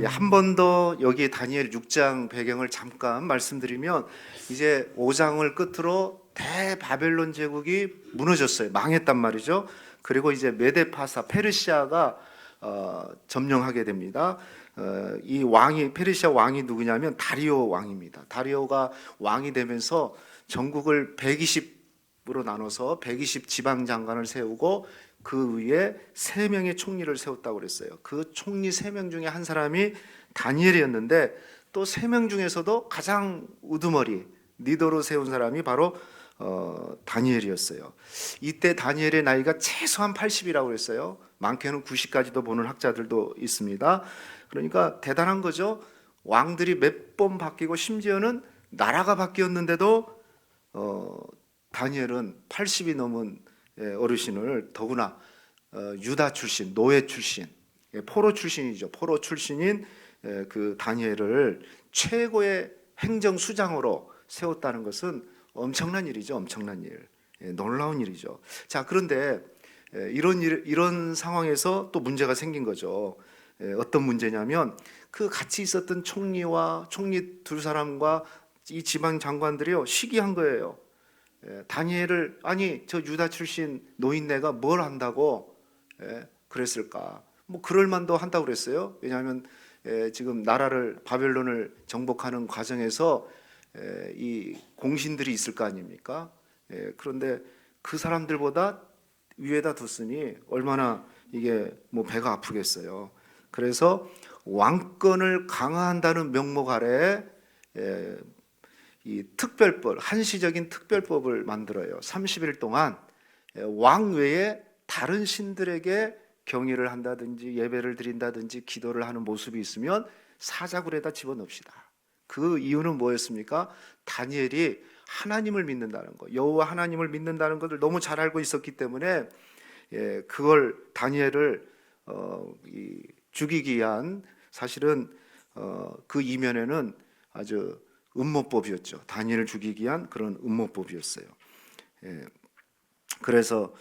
한 번 더 여기 다니엘 6장 배경을 잠깐 말씀드리면, 이제 5장을 끝으로 대바벨론 제국이 무너졌어요. 망했단 말이죠. 그리고 이제 메데파사 페르시아가 점령하게 됩니다. 이 왕이, 페르시아 왕이 누구냐면 다리오 왕입니다. 다리오가 왕이 되면서 전국을 120으로 나눠서 120 지방 장관을 세우고 그 위에 3명의 총리를 세웠다고 그랬어요. 그 총리 3명 중에 한 사람이 다니엘이었는데, 또 3명 중에서도 가장 우두머리 리더로 세운 사람이 바로 다니엘이었어요. 이때 다니엘의 나이가 최소한 80이라고 그랬어요. 많게는 90까지도 보는 학자들도 있습니다. 그러니까 대단한 거죠. 왕들이 몇 번 바뀌고 심지어는 나라가 바뀌었는데도 다니엘은 80이 넘은 어르신을, 더구나 유다 출신, 노예 출신, 포로 출신이죠. 포로 출신인 그 다니엘을 최고의 행정수장으로 세웠다는 것은 엄청난 일이죠. 엄청난 일, 놀라운 일이죠. 자, 그런데 이런 상황에서 또 문제가 생긴 거죠. 어떤 문제냐면, 그 같이 있었던 총리와 총리 2사람과 이 지방 장관들이요, 시기한 거예요. 다니엘을, 아니 저 유다 출신 노인네가 뭘 한다고 그랬을까? 뭐 그럴 만도 한다고 그랬어요. 왜냐하면 지금 나라를, 바벨론을 정복하는 과정에서 이 공신들이 있을 거 아닙니까? 그런데 그 사람들보다 위에다 뒀으니 얼마나 이게 뭐 배가 아프겠어요. 그래서 왕권을 강화한다는 명목 아래에 이 특별법, 한시적인 특별법을 만들어요. 30일 동안 왕 외에 다른 신들에게 경의를 한다든지 예배를 드린다든지 기도를 하는 모습이 있으면 사자굴에다 집어넣읍시다. 그 이유는 뭐였습니까? 다니엘이 하나님을 믿는다는 거, 여호와 하나님을 믿는다는 것을 너무 잘 알고 있었기 때문에 그걸, 다니엘을 죽이기 위한, 사실은 그 이면에는 아주 음모법이었죠. 다니엘을 죽이기 위한 그런 음모법이었어요. 그래서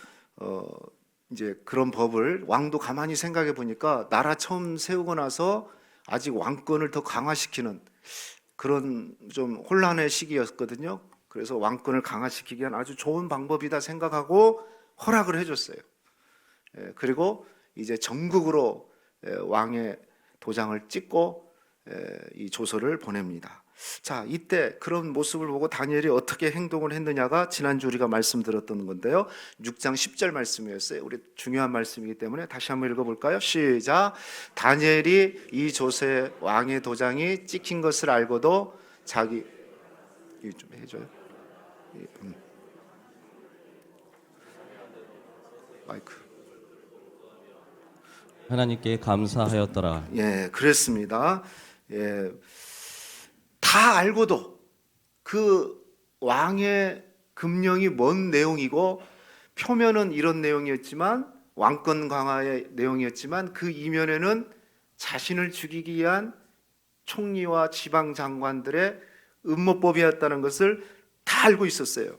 이제 그런 법을, 왕도 가만히 생각해 보니까 나라 처음 세우고 나서 아직 왕권을 더 강화시키는 그런 좀 혼란의 시기였거든요. 그래서 왕권을 강화시키기 위한 아주 좋은 방법이다 생각하고 허락을 해줬어요. 그리고 이제 전국으로 왕의 도장을 찍고 이 조서를 보냅니다. 자, 이때 그런 모습을 보고 다니엘이 어떻게 행동을 했느냐가 지난주 우리가 말씀드렸던 건데요. 6장 10절 말씀이었어요. 우리 중요한 말씀이기 때문에 다시 한번 읽어볼까요? 시작. 다니엘이 이 조서에 왕의 도장이 찍힌 것을 알고도 자기, 이거 좀 해줘요. 마이크. 하나님께 감사하였더라. 그랬습니다. 다 알고도 그 왕의 금령이 뭔 내용이고, 표면은 이런 내용이었지만, 왕권 강화의 내용이었지만, 그 이면에는 자신을 죽이기 위한 총리와 지방 장관들의 음모법이었다는 것을 다 알고 있었어요.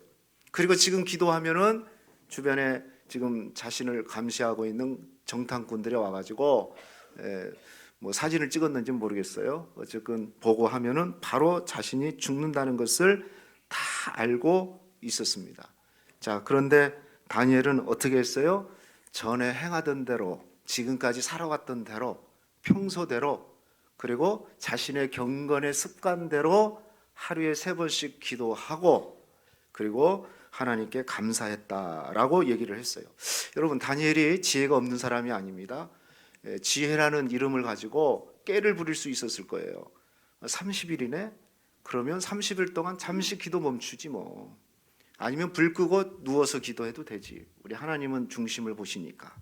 그리고 지금 기도하면은 주변에 지금 자신을 감시하고 있는 정탐꾼들이 와가지고 뭐 사진을 찍었는지 모르겠어요. 어쨌든 보고 하면은 바로 자신이 죽는다는 것을 다 알고 있었습니다. 자, 그런데 다니엘은 어떻게 했어요? 전에 행하던 대로, 지금까지 살아왔던 대로, 평소대로, 그리고 자신의 경건의 습관대로 하루에 3번씩 기도하고, 그리고 하나님께 감사했다라고 얘기를 했어요. 여러분, 다니엘이 지혜가 없는 사람이 아닙니다. 지혜라는 이름을 가지고 깨를 부릴 수 있었을 거예요. 30일이네? 그러면 30일 동안 잠시 기도 멈추지 뭐. 아니면 불 끄고 누워서 기도해도 되지. 우리 하나님은 중심을 보시니까.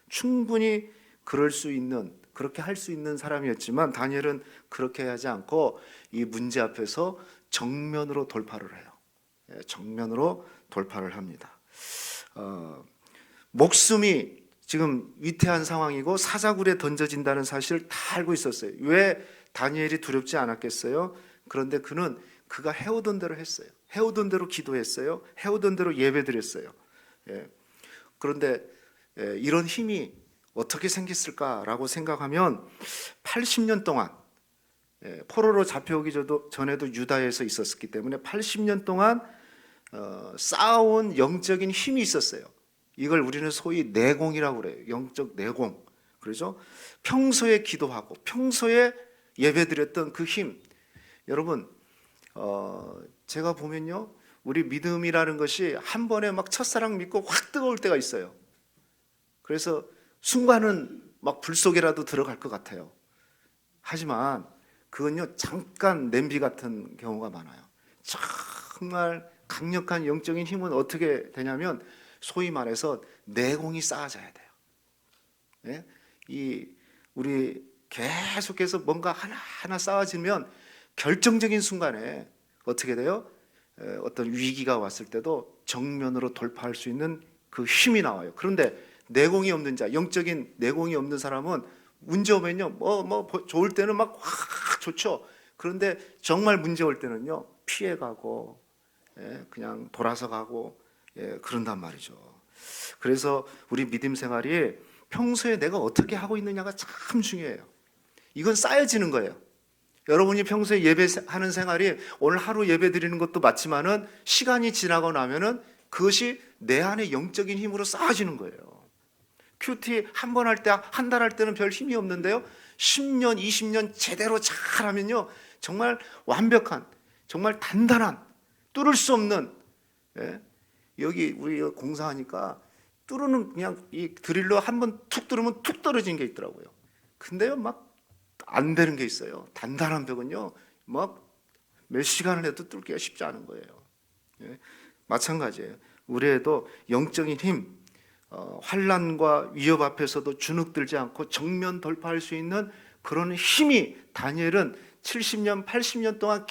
충분히 그럴 수 있는, 그렇게 할 수 있는 사람이었지만, 다니엘은 그렇게 하지 않고 이 문제 앞에서 정면으로 돌파를 해요. 정면으로 돌파를 합니다. 목숨이 지금 위태한 상황이고 사자굴에 던져진다는 사실을 다 알고 있었어요. 왜 다니엘이 두렵지 않았겠어요? 그런데 그는 그가 해오던 대로 했어요. 해오던 대로 기도했어요. 해오던 대로 예배드렸어요. 그런데 이런 힘이 어떻게 생겼을까라고 생각하면 80년 동안 포로로 잡혀오기 전에도 유다에서 있었기 때문에 80년 동안 쌓아온 영적인 힘이 있었어요. 이걸 우리는 소위 내공이라고 그래요. 영적 내공. 그렇죠? 평소에 기도하고 평소에 예배드렸던 그 힘. 여러분, 제가 보면요, 우리 믿음이라는 것이 한 번에 막 첫사랑 믿고 확 뜨거울 때가 있어요. 그래서 순간은 막 불 속에라도 들어갈 것 같아요. 하지만 그건요, 잠깐 냄비 같은 경우가 많아요. 정말 강력한 영적인 힘은 어떻게 되냐면 소위 말해서 내공이 쌓아져야 돼요. 예? 우리 계속해서 뭔가 하나 쌓아지면 결정적인 순간에 어떻게 돼요? 어떤 위기가 왔을 때도 정면으로 돌파할 수 있는 그 힘이 나와요. 그런데 내공이 없는 자, 영적인 내공이 없는 사람은 문제 오면요, 좋을 때는 막 확 좋죠. 그런데 정말 문제 올 때는요, 피해가고, 그냥 돌아서 가고, 그런단 말이죠. 그래서 우리 믿음 생활이 평소에 내가 어떻게 하고 있느냐가 참 중요해요. 이건 쌓여지는 거예요. 여러분이 평소에 예배하는 생활이 오늘 하루 예배 드리는 것도 맞지만은 시간이 지나고 나면은 그것이 내 안에 영적인 힘으로 쌓아지는 거예요. 큐티 한 번 할 때, 한 달 할 때는 별 힘이 없는데요, 10년, 20년 제대로 잘하면요, 정말 완벽한, 정말 단단한, 뚫을 수 없는, 여기 우리 공사하니까 뚫는 그냥 이 드릴로 한 번 툭 뚫으면 툭 떨어지는 게 있더라고요. 근데요, 막 안 되는 게 있어요. 단단한 벽은요, 막 몇 시간을 해도 뚫기가 쉽지 않은 거예요. 마찬가지예요. 우리에도 영적인 힘, 환난과 위협 앞에서도 주눅들지 않고 정면 돌파할 수 있는 그런 힘이, 다니엘은 70년, 80년 동안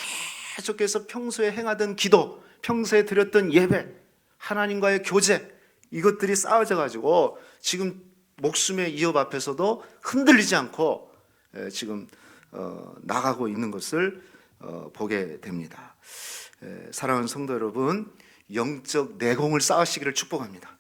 계속해서 평소에 행하던 기도, 평소에 드렸던 예배, 하나님과의 교제, 이것들이 쌓아져 가지고 지금 목숨의 위협 앞에서도 흔들리지 않고 지금 나가고 있는 것을 보게 됩니다. 사랑하는 성도 여러분, 영적 내공을 쌓으시기를 축복합니다.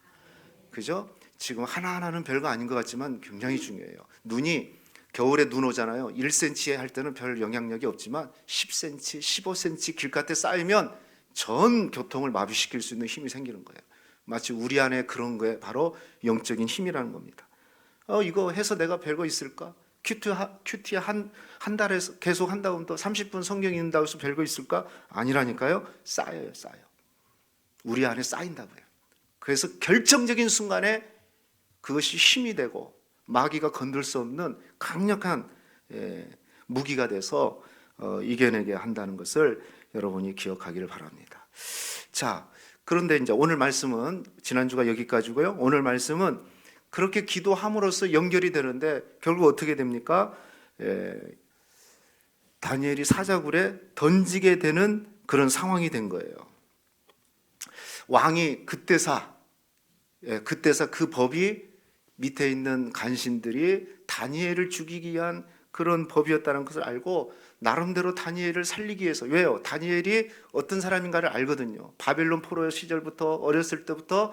그죠? 지금 하나하나는 별거 아닌 것 같지만 굉장히 중요해요. 눈이 겨울에 눈 오잖아요. 1cm 할 때는 별 영향력이 없지만 10cm, 15cm 길가에 쌓이면 전 교통을 마비시킬 수 있는 힘이 생기는 거예요. 마치 우리 안에 그런 거에 바로 영적인 힘이라는 겁니다. 이거 해서 내가 별거 있을까? 큐티 한 달에서 계속 한다고 또 30분 성경 읽는다고 해서 별거 있을까? 아니라니까요. 쌓여요, 쌓여. 우리 안에 쌓인다고요. 그래서 결정적인 순간에 그것이 힘이 되고 마귀가 건들 수 없는 강력한 무기가 돼서 이겨내게 한다는 것을 여러분이 기억하기를 바랍니다. 자, 그런데 이제 오늘 말씀은 지난주가 여기까지고요. 오늘 말씀은 그렇게 기도함으로써 연결이 되는데 결국 어떻게 됩니까? 다니엘이 사자굴에 던지게 되는 그런 상황이 된 거예요. 왕이 그때사 그 법이 밑에 있는 간신들이 다니엘을 죽이기 위한 그런 법이었다는 것을 알고 나름대로 다니엘을 살리기 위해서, 왜요? 다니엘이 어떤 사람인가를 알거든요. 바벨론 포로 시절부터, 어렸을 때부터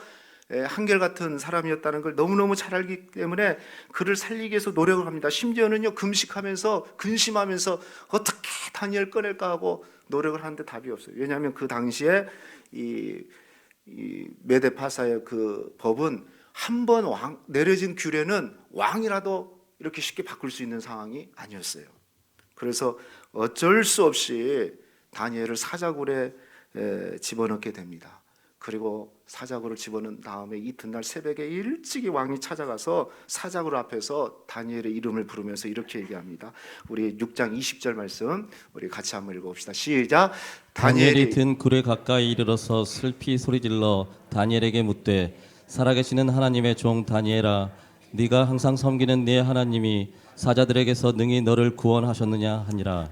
한결같은 사람이었다는 걸 너무너무 잘 알기 때문에 그를 살리기 위해서 노력을 합니다. 심지어는요, 금식하면서 근심하면서 어떻게 다니엘 꺼낼까 하고 노력을 하는데 답이 없어요. 왜냐하면 그 당시에 이 메데파사의 그 법은 한 번 내려진 규례는 왕이라도 이렇게 쉽게 바꿀 수 있는 상황이 아니었어요. 그래서 어쩔 수 없이 다니엘을 사자굴에 집어넣게 됩니다. 그리고 사자굴을 집어넣은 다음에 이튿날 새벽에 일찍이 왕이 찾아가서 사자굴 앞에서 다니엘의 이름을 부르면서 이렇게 얘기합니다. 우리 6장 20절 말씀 우리 같이 한번 읽어봅시다. 시작. 다니엘이 든 굴에 가까이 이르러서 슬피 소리질러 다니엘에게 묻되 살아계시는 하나님의 종 다니엘아, 네가 항상 섬기는 네 하나님이 사자들에게서 능히 너를 구원하셨느냐 하니라.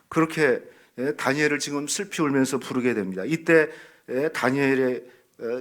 그렇게 다니엘을 지금 슬피 울면서 부르게 됩니다. 이때 다니엘의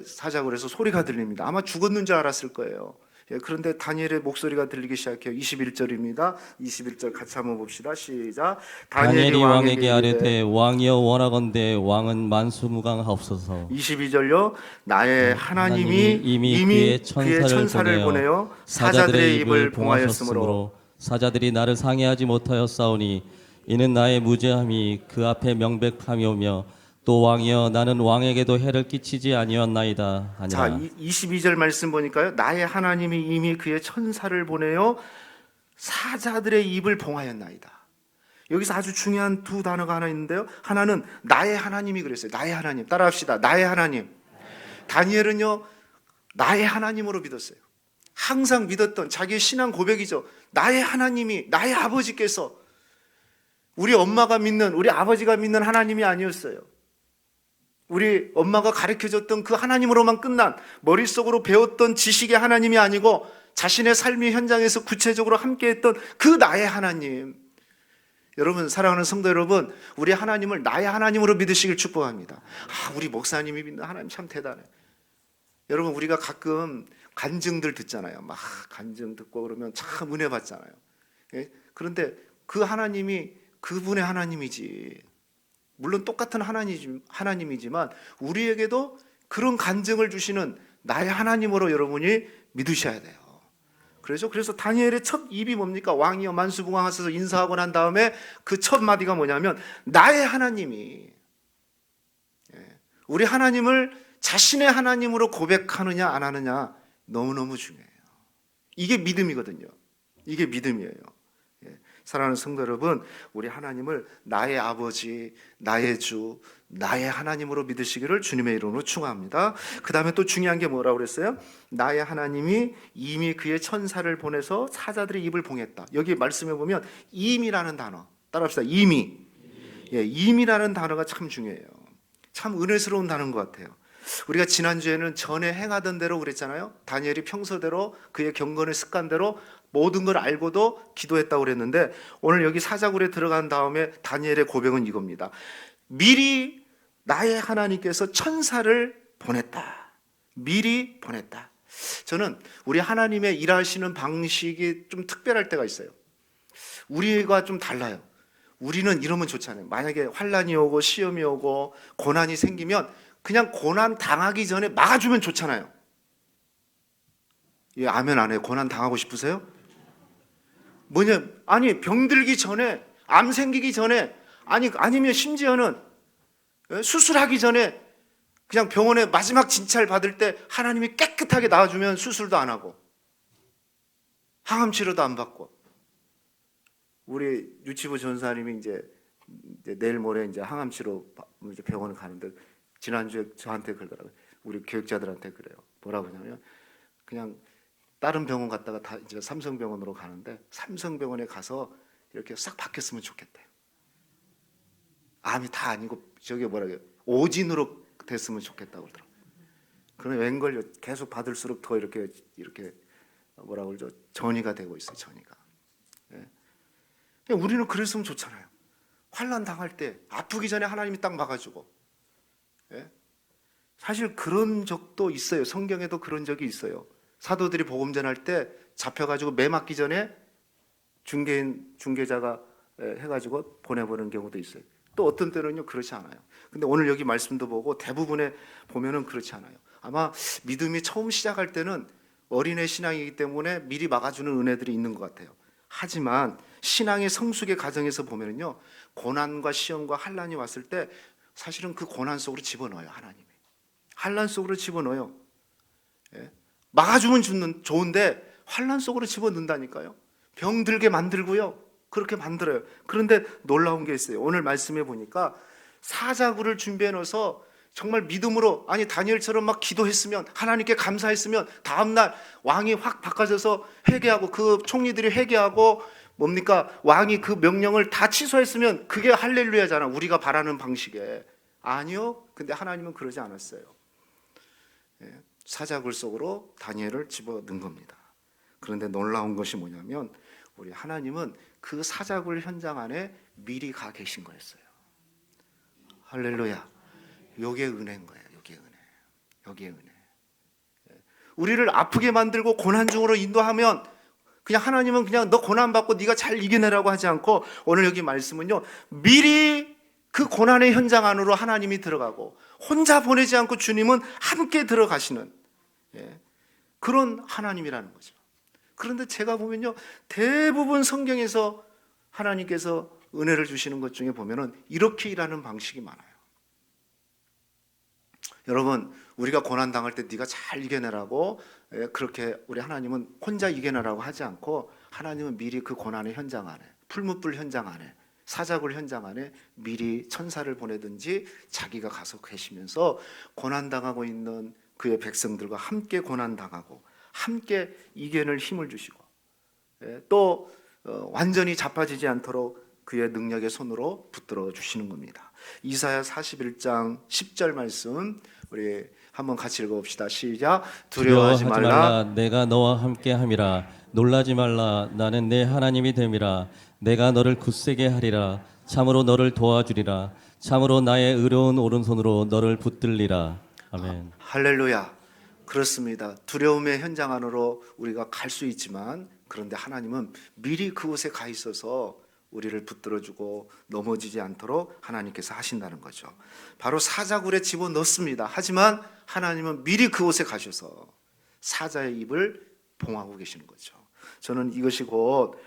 사자굴에서 소리가 들립니다. 아마 죽었는 줄 알았을 거예요. 그런데 다니엘의 목소리가 들리기 시작해요. 21절입니다. 21절 같이 한번 봅시다. 시작. 다니엘이 왕에게 이르되 아뢰되 왕이여 원하건대 왕은 만수무강하옵소서. 22절요. 나의 하나님이 이미 그의 천사를 보내어 사자들의 입을 봉하였으므로 사자들이 나를 상해하지 못하였사오니 이는 나의 무죄함이 그 앞에 명백함이오며 또 왕이여 나는 왕에게도 해를 끼치지 아니었나이다 하니라. 자, 22절 말씀 보니까요. 나의 하나님이 이미 그의 천사를 보내어 사자들의 입을 봉하였나이다. 여기서 아주 중요한 두 단어가 하나 있는데요. 하나는 나의 하나님이 그랬어요. 나의 하나님. 따라합시다. 나의 하나님. 다니엘은요, 나의 하나님으로 믿었어요. 항상 믿었던 자기의 신앙 고백이죠. 나의 하나님이, 나의 아버지께서 우리 엄마가 믿는, 우리 아버지가 믿는 하나님이 아니었어요. 우리 엄마가 가르쳐줬던 그 하나님으로만 끝난, 머릿속으로 배웠던 지식의 하나님이 아니고 자신의 삶의 현장에서 구체적으로 함께했던 그 나의 하나님. 여러분, 사랑하는 성도 여러분, 우리 하나님을 나의 하나님으로 믿으시길 축복합니다. 우리 목사님이 믿는 하나님 참 대단해. 여러분, 우리가 가끔 간증들 듣잖아요. 막 간증 듣고 그러면 참 은혜 받잖아요. 그런데 그 하나님이 그분의 하나님이지. 물론 똑같은 하나님이지만 우리에게도 그런 간증을 주시는 나의 하나님으로 여러분이 믿으셔야 돼요. 그래서 다니엘의 첫 입이 뭡니까? 왕이여 만수무강하소서 인사하고 난 다음에 그 첫 마디가 뭐냐면 나의 하나님이, 우리 하나님을 자신의 하나님으로 고백하느냐 안 하느냐 너무너무 중요해요. 이게 믿음이거든요. 이게 믿음이에요. 사랑하는 성도 여러분, 우리 하나님을 나의 아버지, 나의 주, 나의 하나님으로 믿으시기를 주님의 이름으로 축원합니다. 그 다음에 또 중요한 게 뭐라고 그랬어요? 나의 하나님이 이미 그의 천사를 보내서 사자들의 입을 봉했다. 여기 말씀해 보면 임이라는 단어, 따라합시다. 임이. 임이라는 단어가 참 중요해요. 참 은혜스러운 단어인 것 같아요. 우리가 지난주에는 전에 행하던 대로 그랬잖아요. 다니엘이 평소대로 그의 경건의 습관대로 모든 걸 알고도 기도했다고 그랬는데 오늘 여기 사자굴에 들어간 다음에 다니엘의 고백은 이겁니다. 미리 나의 하나님께서 천사를 보냈다. 미리 보냈다. 저는 우리 하나님의 일하시는 방식이 좀 특별할 때가 있어요. 우리가 좀 달라요. 우리는 이러면 좋잖아요. 만약에 환난이 오고 시험이 오고 고난이 생기면 그냥 고난 당하기 전에 막아주면 좋잖아요. 아멘 안 해요? 고난 당하고 싶으세요? 아니 병들기 전에, 암 생기기 전에, 아니면 심지어는 수술하기 전에 그냥 병원에 마지막 진찰 받을 때 하나님이 깨끗하게 나와주면 수술도 안 하고 항암 치료도 안 받고. 우리 유치부 전사님이 이제 내일 모레 이제 항암 치료 이제 병원에 가는데 지난주에 저한테 그러더라고요. 우리 교육자들한테 그래요. 뭐라고 하냐면 그냥 다른 병원 갔다가 다 이제 삼성병원으로 가는데 삼성병원에 가서 이렇게 싹 바뀌었으면 좋겠대요. 암이 다 아니고 저게 뭐라고요? 오진으로 됐으면 좋겠다고 그러더라고요. 그러면 웬걸요? 계속 받을수록 더 이렇게 뭐라고 그러죠? 전이가 되고 있어요. 전이가. 우리는 그랬으면 좋잖아요. 환난 당할 때 아프기 전에 하나님이 딱 막아주고. 사실 그런 적도 있어요. 성경에도 그런 적이 있어요. 사도들이 복음 전할 때 잡혀가지고 매 맞기 전에 중개자가 해가지고 보내보는 경우도 있어요. 또 어떤 때는요 그렇지 않아요. 근데 오늘 여기 말씀도 보고 대부분에 보면은 그렇지 않아요. 아마 믿음이 처음 시작할 때는 어린애 신앙이기 때문에 미리 막아주는 은혜들이 있는 것 같아요. 하지만 신앙의 성숙의 과정에서 보면은요 고난과 시험과 환난이 왔을 때 사실은 그 고난 속으로 집어넣어요. 하나님이 환난 속으로 집어넣어요. 막아주면 좋은데 환난 속으로 집어넣는다니까요. 병들게 만들고요. 그렇게 만들어요. 그런데 놀라운 게 있어요. 오늘 말씀해 보니까 사자굴을 준비해 놓아서 정말 믿음으로, 다니엘처럼 막 기도했으면, 하나님께 감사했으면 다음날 왕이 확 바꿔져서 회개하고 그 총리들이 회개하고 왕이 그 명령을 다 취소했으면 그게 할렐루야잖아. 우리가 바라는 방식에. 아니요. 근데 하나님은 그러지 않았어요. 사자굴 속으로 다니엘을 집어넣은 겁니다. 그런데 놀라운 것이 뭐냐면 우리 하나님은 그 사자굴 현장 안에 미리 가 계신 거였어요. 할렐루야. 요게 은혜인 거예요. 요게 은혜. 우리를 아프게 만들고 고난 중으로 인도하면 그냥 하나님은 그냥 너 고난 받고 네가 잘 이겨내라고 하지 않고 오늘 여기 말씀은요, 미리 그 고난의 현장 안으로 하나님이 들어가고 혼자 보내지 않고 주님은 함께 들어가시는 그런 하나님이라는 거죠. 그런데 제가 보면요, 대부분 성경에서 하나님께서 은혜를 주시는 것 중에 보면은 이렇게 일하는 방식이 많아요. 여러분, 우리가 고난 당할 때 네가 잘 이겨내라고 그렇게 우리 하나님은 혼자 이겨내라고 하지 않고 하나님은 미리 그 고난의 현장 안에, 풀무불 현장 안에, 사자굴 현장 안에 미리 천사를 보내든지 자기가 가서 계시면서 고난 당하고 있는 그의 백성들과 함께 고난 당하고 함께 이겨낼 힘을 주시고 또 완전히 자빠지지 않도록 그의 능력의 손으로 붙들어 주시는 겁니다. 이사야 41장 10절 말씀 우리 한번 같이 읽어봅시다. 시작. 두려워하지 말라. 내가 너와 함께 함이라. 놀라지 말라. 나는 내 하나님이 됨이라. 내가 너를 굳세게 하리라. 참으로 너를 도와주리라. 참으로 나의 의로운 오른손으로 너를 붙들리라. 아멘. 할렐루야. 그렇습니다. 두려움의 현장 안으로 우리가 갈 수 있지만 그런데 하나님은 미리 그곳에 가 있어서 우리를 붙들어주고 넘어지지 않도록 하나님께서 하신다는 거죠. 바로 사자굴에 집어넣습니다. 하지만 하나님은 미리 그곳에 가셔서 사자의 입을 봉하고 계시는 거죠. 저는 이것이 곧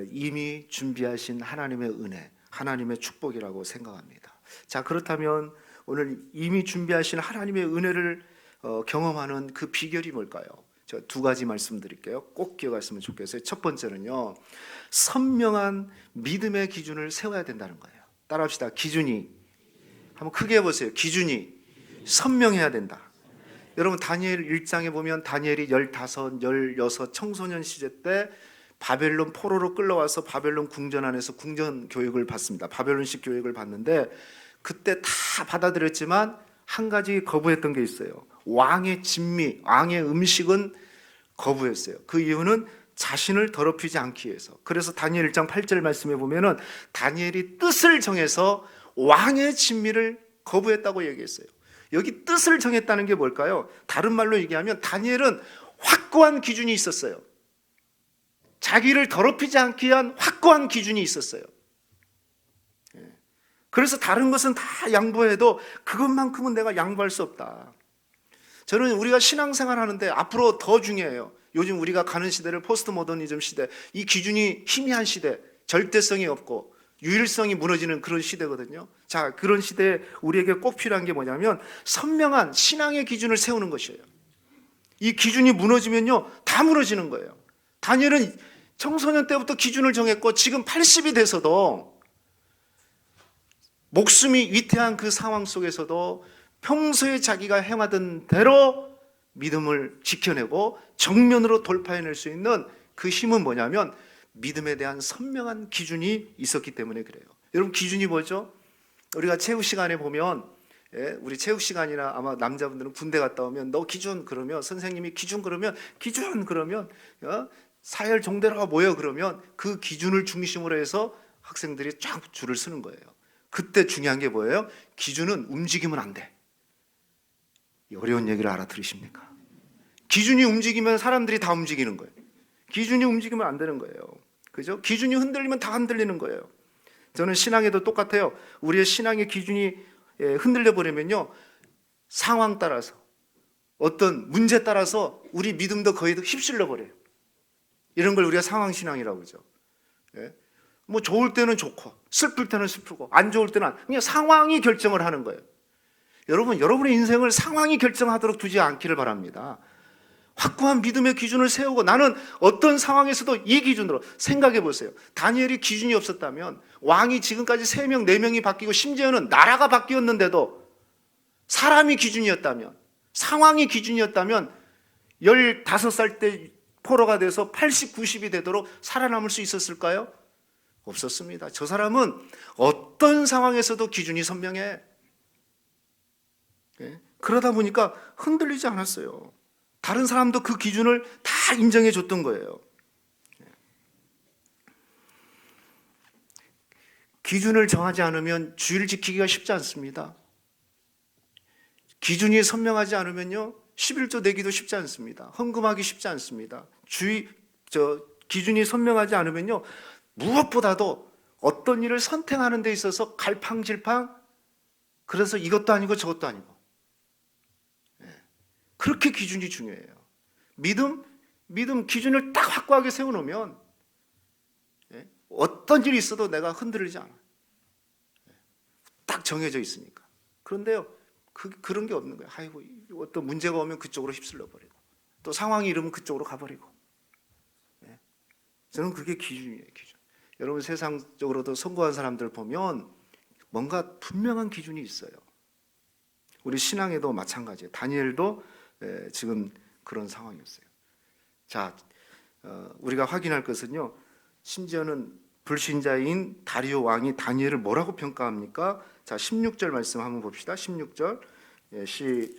이미 준비하신 하나님의 은혜, 하나님의 축복이라고 생각합니다. 자, 그렇다면 오늘 이미 준비하신 하나님의 은혜를 경험하는 그 비결이 뭘까요? 제가 두 가지 말씀드릴게요. 꼭 기억하시면 좋겠어요. 첫 번째는요, 선명한 믿음의 기준을 세워야 된다는 거예요. 따라합시다. 기준이, 한번 크게 해보세요. 기준이 선명해야 된다. 여러분, 다니엘 1장에 보면 다니엘이 15, 16 청소년 시절 때 바벨론 포로로 끌려와서 바벨론 궁전 안에서 궁전 교육을 받습니다. 바벨론식 교육을 받는데 그때 다 받아들였지만 한 가지 거부했던 게 있어요. 왕의 진미, 왕의 음식은 거부했어요. 그 이유는 자신을 더럽히지 않기 위해서. 그래서 다니엘 1장 8절 말씀에 보면은 다니엘이 뜻을 정해서 왕의 진미를 거부했다고 얘기했어요. 여기 뜻을 정했다는 게 뭘까요? 다른 말로 얘기하면 다니엘은 확고한 기준이 있었어요. 자기를 더럽히지 않기 위한 확고한 기준이 있었어요. 그래서 다른 것은 다 양보해도 그것만큼은 내가 양보할 수 없다. 저는 우리가 신앙생활 하는데 앞으로 더 중요해요. 요즘 우리가 가는 시대를 포스트 모더니즘 시대, 이 기준이 희미한 시대, 절대성이 없고 유일성이 무너지는 그런 시대거든요. 자, 그런 시대에 우리에게 꼭 필요한 게 뭐냐면 선명한 신앙의 기준을 세우는 것이에요. 이 기준이 무너지면요, 다 무너지는 거예요. 다니엘은 청소년 때부터 기준을 정했고 지금 80이 돼서도 목숨이 위태한 그 상황 속에서도 평소에 자기가 행하던 대로 믿음을 지켜내고 정면으로 돌파해낼 수 있는 그 힘은 뭐냐면 믿음에 대한 선명한 기준이 있었기 때문에 그래요. 여러분, 기준이 뭐죠? 우리가 체육 시간에 보면 우리 체육 시간이나 아마 남자분들은 군대 갔다 오면 너 기준 그러면 선생님이 기준 그러면 사열 종대로 모여 그러면 그 기준을 중심으로 해서 학생들이 쫙 줄을 서는 거예요. 그때 중요한 게 뭐예요? 기준은 움직이면 안 돼. 이 어려운 얘기를 알아들으십니까? 기준이 움직이면 사람들이 다 움직이는 거예요. 기준이 움직이면 안 되는 거예요. 그죠? 기준이 흔들리면 다 흔들리는 거예요. 저는 신앙에도 똑같아요. 우리의 신앙의 기준이 흔들려 버리면요, 상황 따라서 어떤 문제 따라서 우리 믿음도 거의 휩쓸려 버려요. 이런 걸 우리가 상황신앙이라고 그러죠. 뭐 좋을 때는 좋고 슬플 때는 슬프고 안 좋을 때는 그냥 상황이 결정을 하는 거예요. 여러분, 여러분의 인생을 상황이 결정하도록 두지 않기를 바랍니다. 확고한 믿음의 기준을 세우고 나는 어떤 상황에서도 이 기준으로 생각해 보세요. 다니엘이 기준이 없었다면 왕이 지금까지 3명, 4명이 바뀌고 심지어는 나라가 바뀌었는데도 사람이 기준이었다면, 상황이 기준이었다면 15살 때 포로가 돼서 80, 90이 되도록 살아남을 수 있었을까요? 없었습니다. 저 사람은 어떤 상황에서도 기준이 선명해. 그러다 보니까 흔들리지 않았어요. 다른 사람도 그 기준을 다 인정해 줬던 거예요. 기준을 정하지 않으면 주의를 지키기가 쉽지 않습니다. 기준이 선명하지 않으면요, 11조 내기도 쉽지 않습니다. 헌금하기 쉽지 않습니다. 기준이 선명하지 않으면요, 무엇보다도 어떤 일을 선택하는 데 있어서 갈팡질팡, 그래서 이것도 아니고 저것도 아니고, 그렇게 기준이 중요해요. 믿음 기준을 딱 확고하게 세워놓으면 어떤 일이 있어도 내가 흔들리지 않아. 딱 정해져 있으니까. 그런데요, 그런 게 없는 거예요. 아이고, 어떤 문제가 오면 그쪽으로 휩쓸려 버리고, 또 상황이 이러면 그쪽으로 가버리고. 저는 그게 기준이에요, 기준. 여러분, 세상적으로도 성공한 사람들 보면 뭔가 분명한 기준이 있어요. 우리 신앙에도 마찬가지예요. 다니엘도 지금 그런 상황이었어요. 자, 우리가 확인할 것은요, 심지어는 불신자인 다리오 왕이 다니엘을 뭐라고 평가합니까? 자, 16절 말씀 한번 봅시다. 16절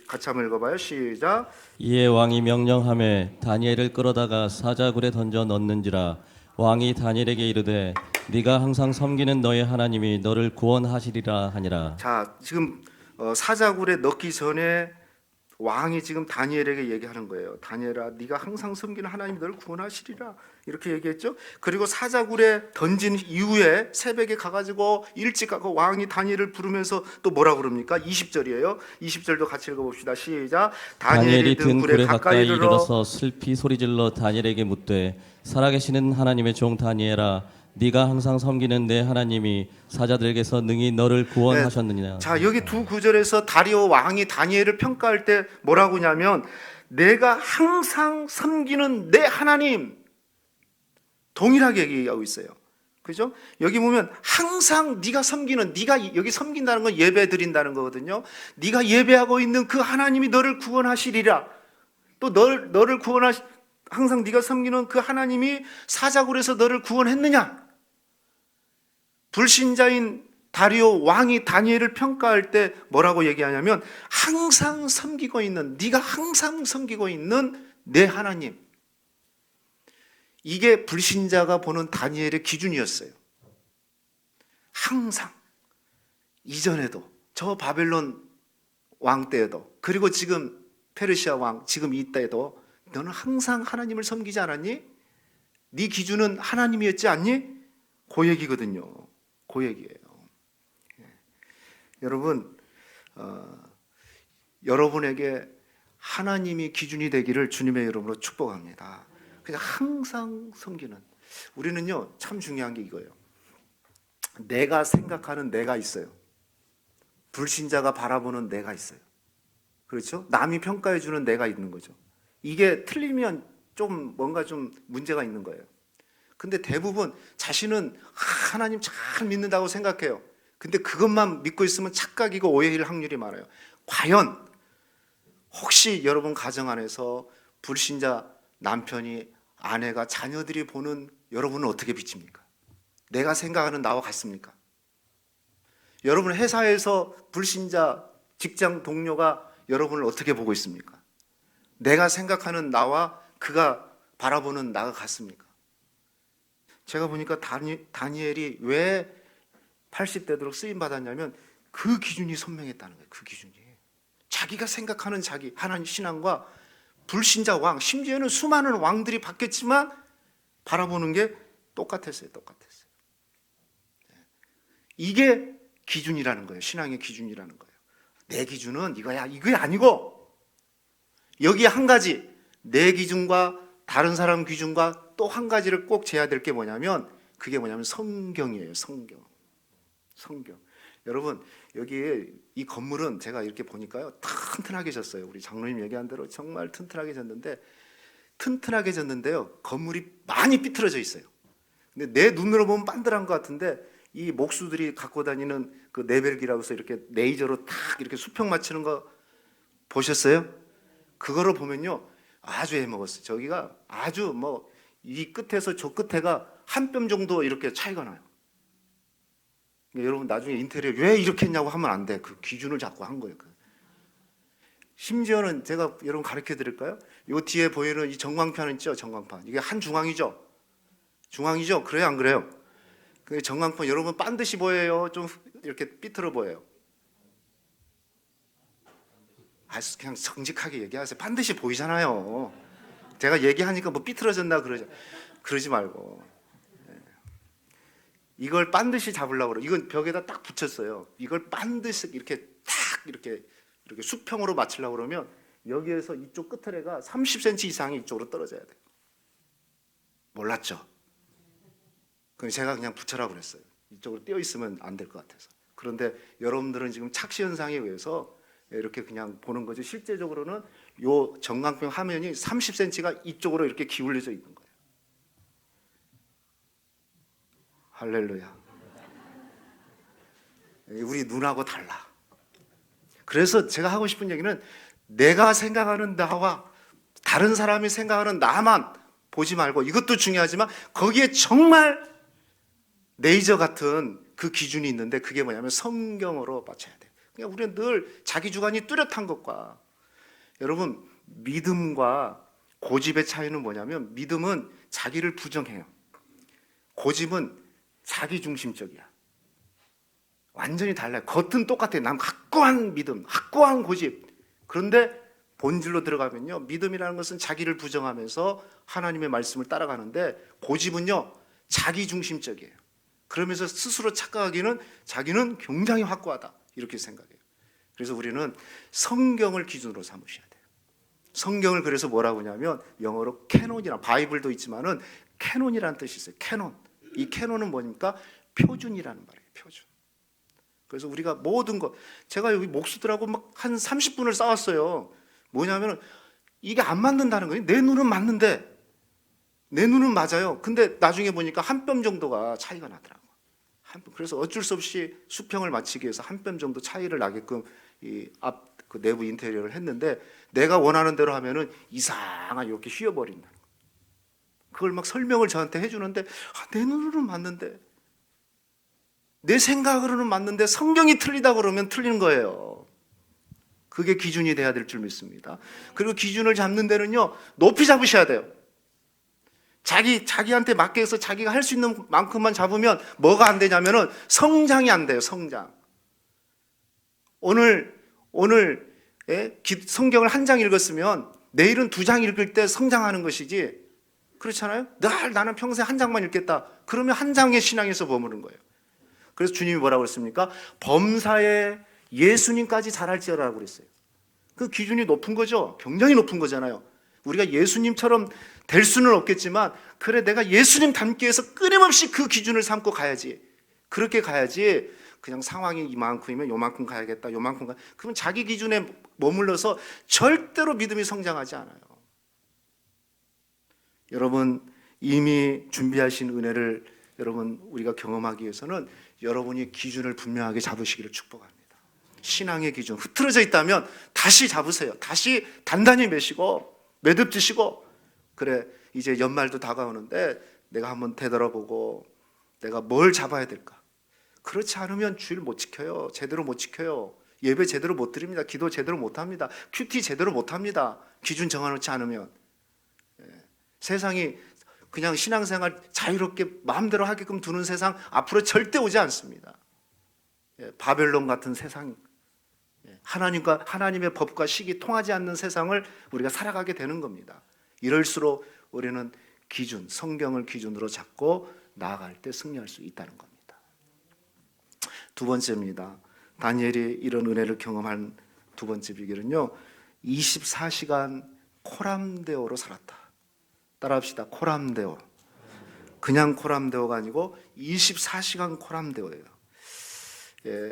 같이 한번 읽어봐요. 시작. 이에 왕이 명령하매 다니엘을 끌어다가 사자굴에 던져 넣는지라. 왕이 다니엘에게 이르되 네가 항상 섬기는 너의 하나님이 너를 구원하시리라 하니라. 자, 지금 사자굴에 넣기 전에 왕이 지금 다니엘에게 얘기하는 거예요. 다니엘아, 네가 항상 섬기는 하나님이 너를 구원하시리라, 이렇게 얘기했죠. 그리고 사자굴에 던진 이후에 새벽에 가가지고 일찍 가고 왕이 다니엘을 부르면서 또 뭐라 그럽니까? 20절이에요. 20절도 같이 읽어봅시다. 시작. 다니엘이 든 굴에 가까이 이르러서 슬피 소리질러 다니엘에게 묻되 살아계시는 하나님의 종 다니엘아, 네가 항상 섬기는 내 하나님이 사자들에게서 능히 너를 구원하셨느냐. 자, 여기 두 구절에서 다리오 왕이 다니엘을 평가할 때 뭐라고 하냐면, 내가 항상 섬기는 내 하나님, 동일하게 얘기하고 있어요. 그죠? 여기 보면 항상 네가 섬기는, 네가 여기 섬긴다는 건 예배 드린다는 거거든요. 네가 예배하고 있는 그 하나님이 너를 구원하시리라. 또 너를 항상 네가 섬기는 그 하나님이 사자굴에서 너를 구원했느냐? 불신자인 다리오 왕이 다니엘을 평가할 때 뭐라고 얘기하냐면, 항상 섬기고 있는, 네가 항상 섬기고 있는 내 하나님. 이게 불신자가 보는 다니엘의 기준이었어요. 항상. 이전에도, 저 바벨론 왕 때에도, 그리고 지금 페르시아 왕, 지금 이 때에도 너는 항상 하나님을 섬기지 않았니? 네 기준은 하나님이었지 않니? 그 얘기거든요. 그 얘기예요. 여러분, 여러분에게 하나님이 기준이 되기를 주님의 이름으로 축복합니다. 그냥 항상 섬기는. 우리는요, 참 중요한 게 이거예요. 내가 생각하는 내가 있어요. 불신자가 바라보는 내가 있어요. 그렇죠? 남이 평가해 주는 내가 있는 거죠. 이게 틀리면 좀 뭔가 좀 문제가 있는 거예요. 근데 대부분 자신은 하나님 잘 믿는다고 생각해요. 근데 그것만 믿고 있으면 착각이고 오해일 확률이 많아요. 과연 혹시 여러분 가정 안에서 불신자 남편이, 아내가, 자녀들이 보는 여러분은 어떻게 비칩니까? 내가 생각하는 나와 같습니까? 여러분 회사에서 불신자 직장 동료가 여러분을 어떻게 보고 있습니까? 내가 생각하는 나와 그가 바라보는 나가 같습니까? 제가 보니까 다니엘이 왜 80대 되도록 쓰임 받았냐면 그 기준이 선명했다는 거예요. 그 기준이. 자기가 생각하는 자기 하나님 신앙과 불신자 왕, 심지어는 수많은 왕들이 바뀌었지만 바라보는 게 똑같았어요. 이게 기준이라는 거예요. 신앙의 기준이라는 거예요. 내 기준은 이거야, 이게 아니고, 여기 한 가지, 내 기준과 다른 사람 기준과 또 한 가지를 꼭 재야 될 게 뭐냐면, 그게 뭐냐면 성경이에요. 성경. 여러분, 여기 이 건물은 제가 이렇게 보니까요, 튼튼하게 졌어요. 우리 장로님 얘기한 대로 정말 튼튼하게 졌는데요, 건물이 많이 삐뚤어져 있어요. 근데 내 눈으로 보면 반들한 것 같은데, 이 목수들이 갖고 다니는 그 네벨기라고 해서 이렇게 레이저로 탁 이렇게 수평 맞추는 거 보셨어요? 그거를 보면요, 아주 해먹었어요. 저기가 아주 이 끝에서 저 끝에가 한 뼘 정도 이렇게 차이가 나요. 그러니까 여러분 나중에 인테리어 왜 이렇게 했냐고 하면 안 돼. 그 기준을 잡고 한 거예요. 심지어는 제가 여러분 가르쳐 드릴까요? 이 뒤에 보이는 이 전광판 있죠? 전광판. 이게 한 중앙이죠? 그래요, 안 그래요? 그 전광판 여러분 반드시 보여요? 좀 이렇게 삐뚤어 보여요? 그냥 정직하게 얘기하세요. 반드시 보이잖아요. 제가 얘기하니까 뭐 삐뚤어졌나 그러지 말고. 이걸 반드시 잡으려고 그래요. 이건 벽에다 딱 붙였어요. 이걸 반드시 이렇게 딱 이렇게 수평으로 맞추려고 그러면 여기에서 이쪽 끝트레가 30cm 이상이 이쪽으로 떨어져야 돼요. 몰랐죠? 그럼 제가 그냥 붙여라고 그랬어요. 이쪽으로 띄어 있으면 안 될 것 같아서. 그런데 여러분들은 지금 착시 현상에 의해서 이렇게 그냥 보는 거죠. 실제적으로는 요 정강평 화면이 30cm가 이쪽으로 이렇게 기울여져 있는 거예요. 할렐루야. 우리 눈하고 달라. 그래서 제가 하고 싶은 얘기는 내가 생각하는 나와 다른 사람이 생각하는 나만 보지 말고, 이것도 중요하지만 거기에 정말 레이저 같은 그 기준이 있는데 그게 뭐냐면 성경으로 맞춰야 돼요. 그러니까 우리는 늘 자기 주관이 뚜렷한 것과, 여러분 믿음과 고집의 차이는 뭐냐면 믿음은 자기를 부정해요. 고집은 자기 중심적이야. 완전히 달라요. 겉은 똑같아요. 난 확고한 믿음, 확고한 고집. 그런데 본질로 들어가면요, 믿음이라는 것은 자기를 부정하면서 하나님의 말씀을 따라가는데, 고집은요 자기 중심적이에요. 그러면서 스스로 착각하기는 자기는 굉장히 확고하다 이렇게 생각해요. 그래서 우리는 성경을 기준으로 삼으셔야 돼요. 성경을 그래서 뭐라고 하냐면 영어로 캐논이라, 바이블도 있지만은 캐논이라는 뜻이 있어요. 캐논. 이 캐논은 뭐니까 표준이라는 말이에요. 표준. 그래서 우리가 모든 것, 제가 여기 목수들하고 막 한 30분을 싸웠어요. 뭐냐면은 이게 안 맞는다는 거예요. 내 눈은 맞는데, 내 눈은 맞아요. 근데 나중에 보니까 한 뼘 정도가 차이가 나더라고요. 그래서 어쩔 수 없이 수평을 맞추기 위해서 한 뼘 정도 차이를 나게끔 이 앞 그 내부 인테리어를 했는데, 내가 원하는 대로 하면은 이상하게 이렇게 휘어버린다는 거예요. 그걸 막 설명을 저한테 해주는데, 내 눈으로는 맞는데, 내 생각으로는 맞는데 성경이 틀리다 그러면 틀린 거예요. 그게 기준이 돼야 될 줄 믿습니다. 그리고 기준을 잡는 데는요, 높이 잡으셔야 돼요. 자기한테 맞게 해서 자기가 할 수 있는 만큼만 잡으면 뭐가 안 되냐면은 성장이 안 돼요. 성장. 오늘 성경을 한 장 읽었으면 내일은 2장 읽을 때 성장하는 것이지, 그렇잖아요? 나는 평생 한 장만 읽겠다. 그러면 한 장의 신앙에서 머무는 거예요. 그래서 주님이 뭐라고 그랬습니까? 범사에 예수님까지 잘할지어라고 그랬어요. 그 기준이 높은 거죠. 굉장히 높은 거잖아요. 우리가 예수님처럼 될 수는 없겠지만, 그래 내가 예수님 닮기 위해서 끊임없이 그 기준을 삼고 가야지. 그렇게 가야지 그냥 상황이 이만큼이면 요만큼 가야겠다, 요만큼 그러면 자기 기준에 머물러서 절대로 믿음이 성장하지 않아요. 여러분 이미 준비하신 은혜를 여러분 우리가 경험하기 위해서는 여러분이 기준을 분명하게 잡으시기를 축복합니다. 신앙의 기준 흐트러져 있다면 다시 잡으세요. 다시 단단히 매시고 매듭지시고, 그래 이제 연말도 다가오는데 내가 한번 되돌아보고 내가 뭘 잡아야 될까. 그렇지 않으면 주일 못 지켜요. 제대로 못 지켜요. 예배 제대로 못 드립니다. 기도 제대로 못 합니다. 큐티 제대로 못 합니다. 기준 정해놓지 않으면. 세상이 그냥 신앙생활 자유롭게 마음대로 하게끔 두는 세상 앞으로 절대 오지 않습니다. 바벨론 같은 세상, 하나님과 하나님의 법과 식이 통하지 않는 세상을 우리가 살아가게 되는 겁니다. 이럴수록 우리는 기준, 성경을 기준으로 잡고 나아갈 때 승리할 수 있다는 겁니다. 두 번째입니다. 다니엘이 이런 은혜를 경험한 두 번째 비결은요, 24시간 코람데오로 살았다. 따라합시다. 코람데오. 그냥 코람데오가 아니고 24시간 코람데오예요.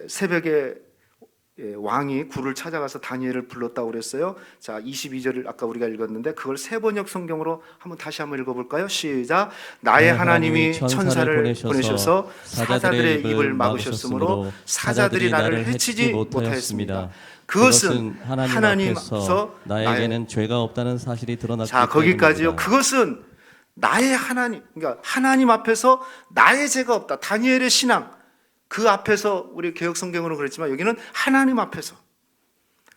새벽에 왕이 굴을 찾아가서 다니엘을 불렀다고 그랬어요. 자, 22절을 아까 우리가 읽었는데 그걸 세번역 성경으로 다시 한번 읽어볼까요? 시작. 나의 하나님이 천사를 보내셔서 사자들의 입을 막으셨으므로 사자들이 나를 해치지 못하였습니다. 그것은 하나님 앞에서 나에게는 죄가 없다는 사실이 드러났기 때문입니다. 자, 거기까지요. 때문입니다. 그것은 나의 하나님, 그러니까 하나님 앞에서 나의 죄가 없다. 다니엘의 신앙, 그 앞에서 우리 개역 성경으로 그랬지만 여기는 하나님 앞에서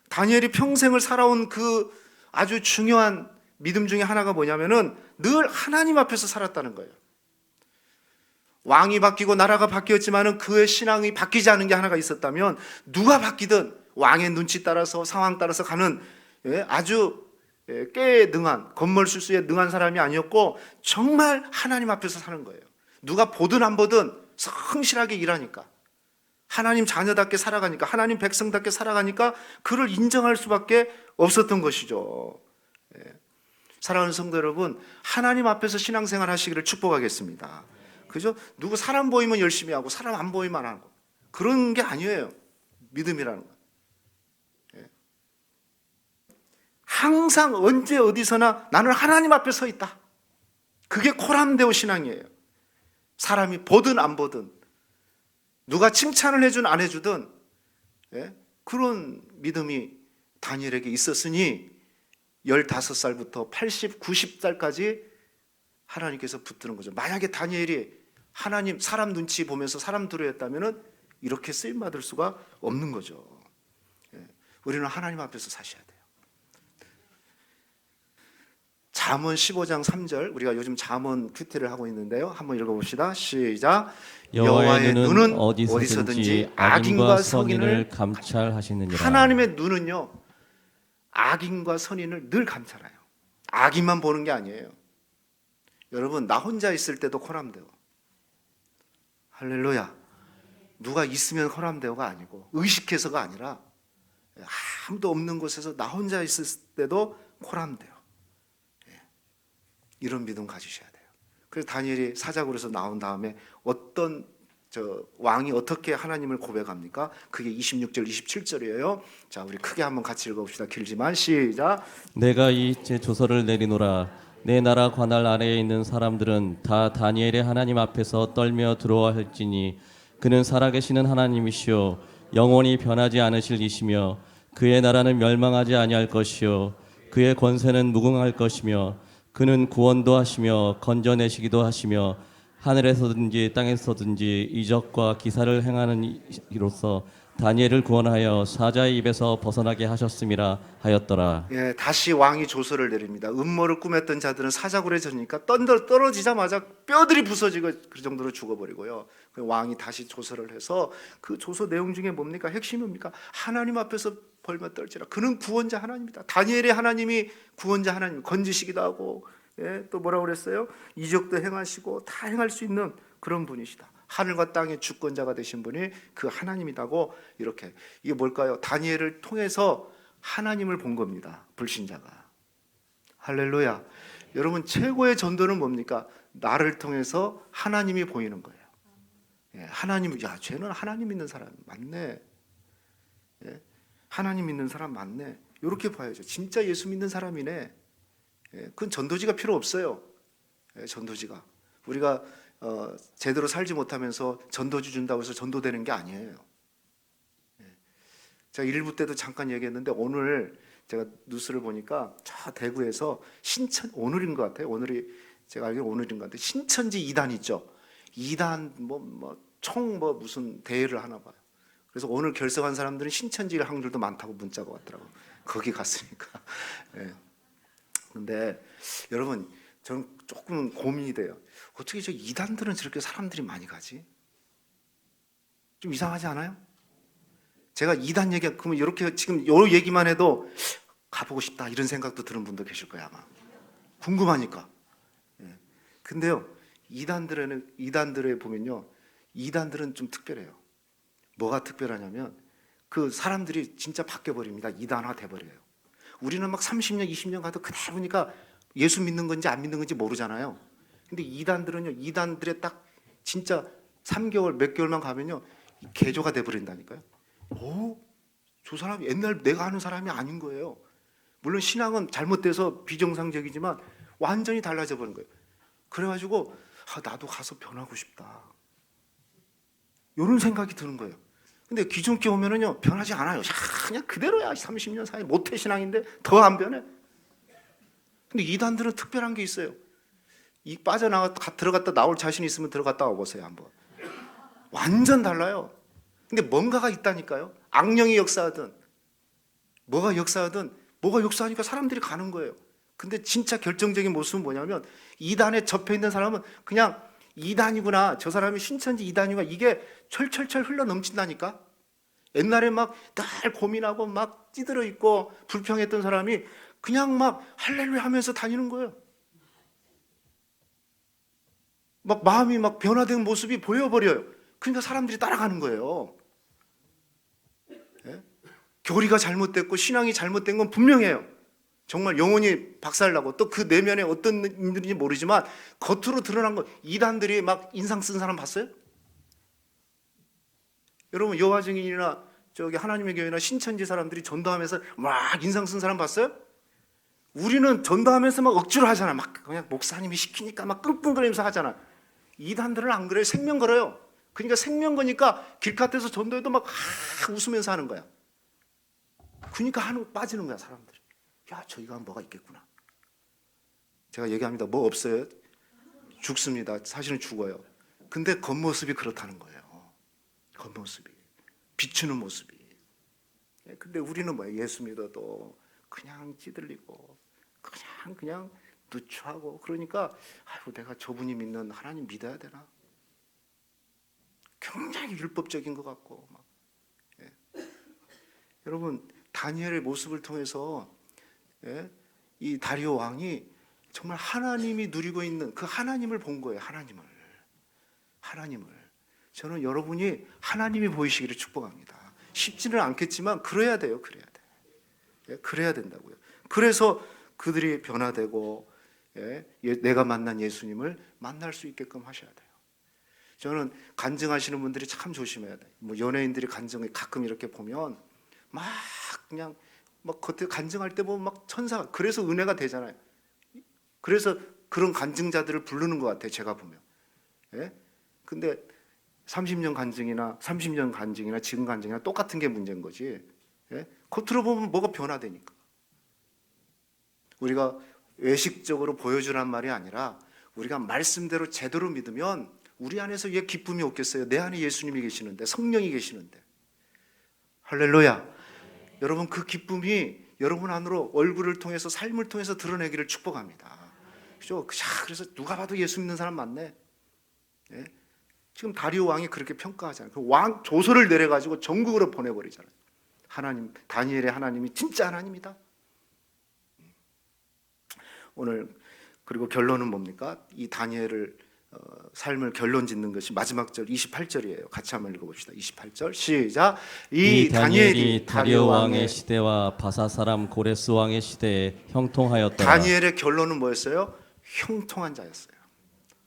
다니엘이 평생을 살아온 그 아주 중요한 믿음 중에 하나가 뭐냐면은 늘 하나님 앞에서 살았다는 거예요. 왕이 바뀌고 나라가 바뀌었지만은 그의 신앙이 바뀌지 않은 게 하나가 있었다면, 누가 바뀌든 왕의 눈치 따라서 상황 따라서 가는 아주 꽤 능한 건물술수에 능한 사람이 아니었고 정말 하나님 앞에서 사는 거예요. 누가 보든 안 보든 성실하게 일하니까, 하나님 자녀답게 살아가니까, 하나님 백성답게 살아가니까 그를 인정할 수밖에 없었던 것이죠. 사랑하는 성도 여러분, 하나님 앞에서 신앙생활 하시기를 축복하겠습니다. 그죠? 누구 사람 보이면 열심히 하고 사람 안 보이면 안 하고 그런 게 아니에요. 믿음이라는 거. 항상 언제 어디서나 나는 하나님 앞에 서 있다. 그게 코람데오 신앙이에요. 사람이 보든 안 보든, 누가 칭찬을 해준 안 해주든 그런 믿음이 다니엘에게 있었으니 15살부터 80, 90살까지 하나님께서 붙드는 거죠. 만약에 다니엘이 하나님 사람 눈치 보면서 사람 들어였다면 이렇게 쓰임받을 수가 없는 거죠. 우리는 하나님 앞에서 사셔야 돼요. 잠언 15장 3절, 우리가 요즘 잠언 큐티를 하고 있는데요. 한번 읽어봅시다. 시작. 여호와의 눈은 어디서든지 악인과 선인을 감찰하시느니라. 하나님의 눈은요, 악인과 선인을 늘 감찰해요. 악인만 보는 게 아니에요. 여러분, 나 혼자 있을 때도 코람데오. 할렐루야. 누가 있으면 코람데오가 아니고 의식해서가 아니라 아무도 없는 곳에서 나 혼자 있을 때도 코람데오. 이런 믿음 가지셔야 돼요. 그래서 다니엘이 사자굴에서 나온 다음에 어떤 왕이 어떻게 하나님을 고백합니까? 그게 26절, 27절이에요. 자, 우리 크게 한번 같이 읽어봅시다. 길지만 시작. 내가 이 제 조서를 내리노라. 내 나라 관할 아래에 있는 사람들은 다 다니엘의 하나님 앞에서 떨며 들어와 할지니 그는 살아계시는 하나님이시요 영원히 변하지 않으실 이시며 그의 나라는 멸망하지 아니할 것이요 그의 권세는 무궁할 것이며 그는 구원도 하시며 건져내시기도 하시며 하늘에서든지 땅에서든지 이적과 기사를 행하는 이로서 다니엘을 구원하여 사자의 입에서 벗어나게 하셨음이라 하였더라. 예, 다시 왕이 조서를 내립니다. 음모를 꾸몄던 자들은 사자굴에 젖으니까 떨어지자마자 뼈들이 부서지고 그 정도로 죽어버리고요. 왕이 다시 조서를 해서 그 조서 내용 중에 뭡니까? 핵심이 뭡니까? 하나님 앞에서 벌며 떨지라. 그는 구원자 하나님이다. 다니엘의 하나님이 구원자 하나님, 건지시기도 하고, 또 뭐라고 그랬어요? 이적도 행하시고 다 행할 수 있는 그런 분이시다. 하늘과 땅의 주권자가 되신 분이 그 하나님이라고. 이렇게, 이게 뭘까요? 다니엘을 통해서 하나님을 본 겁니다. 불신자가. 할렐루야. 여러분, 최고의 전도는 뭡니까? 나를 통해서 하나님이 보이는 거예요. 하나님, 야, 쟤는 하나님 믿는 사람 맞네. 하나님 믿는 사람 맞네. 이렇게 봐야죠. 진짜 예수 믿는 사람이네. 그건 전도지가 필요 없어요. 전도지가. 우리가 제대로 살지 못하면서 전도지 준다고 해서 전도되는 게 아니에요. 제가 일부 때도 잠깐 얘기했는데 오늘 제가 뉴스를 보니까 저 대구에서 오늘인 것 같아요. 오늘이 제가 알기로 오늘인 것 같아요. 신천지 2단 있죠. 2단 총 무슨 대회를 하나 봐요. 그래서 오늘 결석한 사람들은 신천지 학들도 많다고 문자가 왔더라고요. 거기 갔으니까. 근데 여러분, 저는 조금 고민이 돼요. 어떻게 저 이단들은 저렇게 사람들이 많이 가지? 좀 이상하지 않아요? 제가 이단 얘기, 그러면 이렇게 지금 요 얘기만 해도 가보고 싶다 이런 생각도 드는 분도 계실 거예요, 아마. 궁금하니까. 근데요, 이단들에 보면요, 이단들은 좀 특별해요. 뭐가 특별하냐면 그 사람들이 진짜 바뀌어버립니다. 이단화 돼버려요. 우리는 막 30년, 20년 가도 그대로 보니까 예수 믿는 건지 안 믿는 건지 모르잖아요. 근데 이단들은요, 이단들의 딱 진짜 3개월, 몇 개월만 가면요, 개조가 돼버린다니까요. 저 사람이 옛날 내가 아는 사람이 아닌 거예요. 물론 신앙은 잘못돼서 비정상적이지만 완전히 달라져 버린 거예요. 그래가지고 나도 가서 변하고 싶다. 이런 생각이 드는 거예요. 근데 기존께 오면은요, 변하지 않아요. 그냥 그대로야. 30년 사이 모태신앙인데 더 안 변해. 근데 이단들은 특별한 게 있어요. 들어갔다 나올 자신 있으면 들어갔다 와보세요, 한번. 완전 달라요. 근데 뭔가가 있다니까요. 악령이 역사하든 뭐가 역사하니까 사람들이 가는 거예요. 근데 진짜 결정적인 모습은 뭐냐면 이단에 접해 있는 사람은 그냥 이단이구나, 저 사람이 신천지 이단이구나, 이게 철철철 흘러 넘친다니까. 옛날에 막 늘 고민하고 막 찌들어 있고 불평했던 사람이 그냥 막 할렐루야 하면서 다니는 거예요. 막 마음이 막 변화된 모습이 보여버려요. 그러니까 사람들이 따라가는 거예요. 예? 교리가 잘못됐고 신앙이 잘못된 건 분명해요. 정말 영혼이 박살나고 또 그 내면에 어떤 일인지 모르지만 겉으로 드러난 거, 이단들이 막 인상 쓴 사람 봤어요? 여러분 여호와 증인이나 저기 하나님의 교회나 신천지 사람들이 전도하면서 막 인상 쓴 사람 봤어요? 우리는 전도하면서 막 억지로 하잖아. 막 그냥 목사님이 시키니까 막 끙끙거리면서 하잖아. 이단들은 안 그래요. 생명 걸어요. 그러니까 생명 거니까 길가에서 전도해도 막 웃으면서 하는 거야. 그러니까 빠지는 거야 사람들이. 야, 저기가 뭐가 있겠구나. 제가 얘기합니다. 뭐 없어요? 죽습니다. 사실은 죽어요. 근데 겉모습이 그렇다는 거예요. 겉모습이 비추는 모습이. 근데 우리는 뭐 예수 믿어도 그냥 찌들리고 그냥 누추하고 그러니까 아이고 내가 저분이 믿는 하나님 믿어야 되나? 굉장히 율법적인 것 같고 막. 예. 여러분 다니엘의 모습을 통해서 예? 이 다리오 왕이 정말 하나님이 누리고 있는 그 하나님을 본 거예요. 하나님을. 저는 여러분이 하나님이 보이시기를 축복합니다. 쉽지는 않겠지만 그래야 돼요. 예? 그래야 된다고요. 그래서 그들이 변화되고 예? 내가 만난 예수님을 만날 수 있게끔 하셔야 돼요. 저는 간증하시는 분들이 참 조심해야 돼요. 뭐 연예인들이 간증을 가끔 이렇게 보면 막 그냥 막 겉에 간증할 때 보면 막 천사. 그래서 은혜가 되잖아요. 그래서 그런 간증자들을 부르는 것 같아요. 제가 보면. 예? 근데 30년 간증이나 지금 간증이나 똑같은 게 문제인 거지. 예? 겉으로 보면 뭐가 변화되니까. 우리가 외식적으로 보여주란 말이 아니라 우리가 말씀대로 제대로 믿으면 우리 안에서 왜 기쁨이 없겠어요? 내 안에 예수님이 계시는데, 성령이 계시는데. 할렐루야. 여러분 그 기쁨이 여러분 안으로 얼굴을 통해서 삶을 통해서 드러내기를 축복합니다. 그죠? 그래서 누가 봐도 예수 믿는 사람 많네. 예? 지금 다리오 왕이 그렇게 평가하잖아요. 그 왕 조서를 내려가지고 전국으로 보내버리잖아요. 하나님, 다니엘의 하나님이 진짜 하나님이다. 오늘 그리고 결론은 뭡니까? 이 다니엘을 삶을 결론 짓는 것이 마지막 절 28절이에요. 같이 한번 읽어봅시다. 28절 시작. 이 다니엘이 다리오 왕의 시대와 바사 사람 고레스 왕의 시대에 형통하였더라. 다니엘의 결론은 뭐였어요? 형통한 자였어요.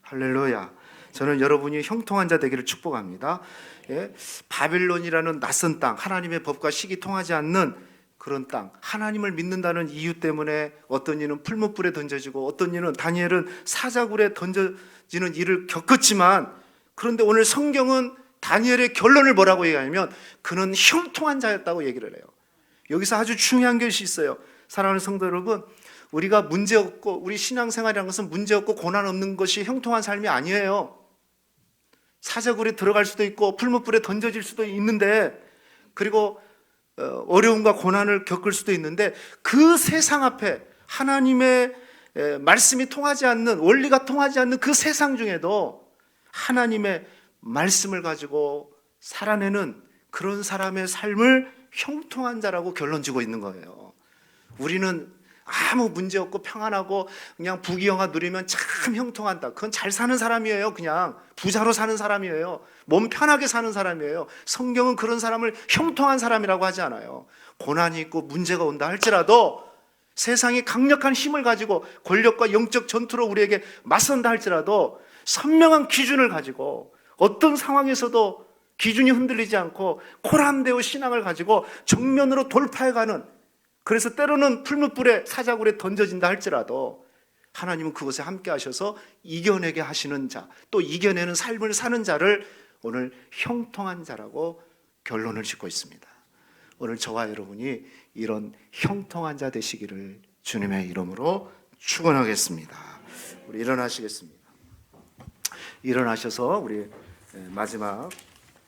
할렐루야. 저는 여러분이 형통한 자 되기를 축복합니다. 예? 바빌론이라는 낯선 땅, 하나님의 법과 식이 통하지 않는 그런 땅, 하나님을 믿는다는 이유 때문에 어떤 이는 풀무불에 던져지고 어떤 이는 다니엘은 사자굴에 던져지는 일을 겪었지만, 그런데 오늘 성경은 다니엘의 결론을 뭐라고 얘기하냐면 그는 형통한 자였다고 얘기를 해요. 여기서 아주 중요한 것이 있어요. 사랑하는 성도 여러분, 우리가 문제없고 우리 신앙생활이라는 것은 문제없고 고난 없는 것이 형통한 삶이 아니에요. 사자굴에 들어갈 수도 있고 풀무불에 던져질 수도 있는데, 그리고 어려움과 고난을 겪을 수도 있는데, 그 세상 앞에 하나님의 말씀이 통하지 않는, 원리가 통하지 않는 그 세상 중에도 하나님의 말씀을 가지고 살아내는 그런 사람의 삶을 형통한 자라고 결론 지고 있는 거예요. 우리는 아무 문제 없고 평안하고 그냥 부귀영화 누리면 참 형통한다. 그건 잘 사는 사람이에요. 그냥 부자로 사는 사람이에요. 몸 편하게 사는 사람이에요. 성경은 그런 사람을 형통한 사람이라고 하지 않아요. 고난이 있고 문제가 온다 할지라도, 세상이 강력한 힘을 가지고 권력과 영적 전투로 우리에게 맞선다 할지라도 선명한 기준을 가지고 어떤 상황에서도 기준이 흔들리지 않고 코람데오 신앙을 가지고 정면으로 돌파해가는, 그래서 때로는 풀무불에 사자굴에 던져진다 할지라도 하나님은 그것에 함께 하셔서 이겨내게 하시는 자, 또 이겨내는 삶을 사는 자를 오늘 형통한 자라고 결론을 짓고 있습니다. 오늘 저와 여러분이 이런 형통한 자 되시기를 주님의 이름으로 축원하겠습니다. 우리 일어나시겠습니다. 일어나셔서 우리 마지막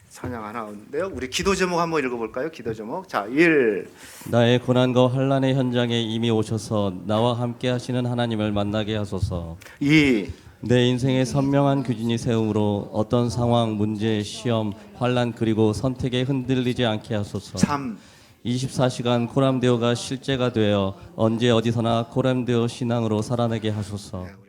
찬양 하나 하는데요. 우리 기도 제목 한번 읽어볼까요? 기도 제목. 자, 1. 나의 고난과 환난의 현장에 이미 오셔서 나와 함께 하시는 하나님을 만나게 하소서. 2. 내 인생에 선명한 규진이 세움으로 어떤 상황, 문제, 시험, 환란 그리고 선택에 흔들리지 않게 하소서. 3. 24시간 코람데오가 실제가 되어 언제 어디서나 코람데오 신앙으로 살아내게 하소서. 네, 우리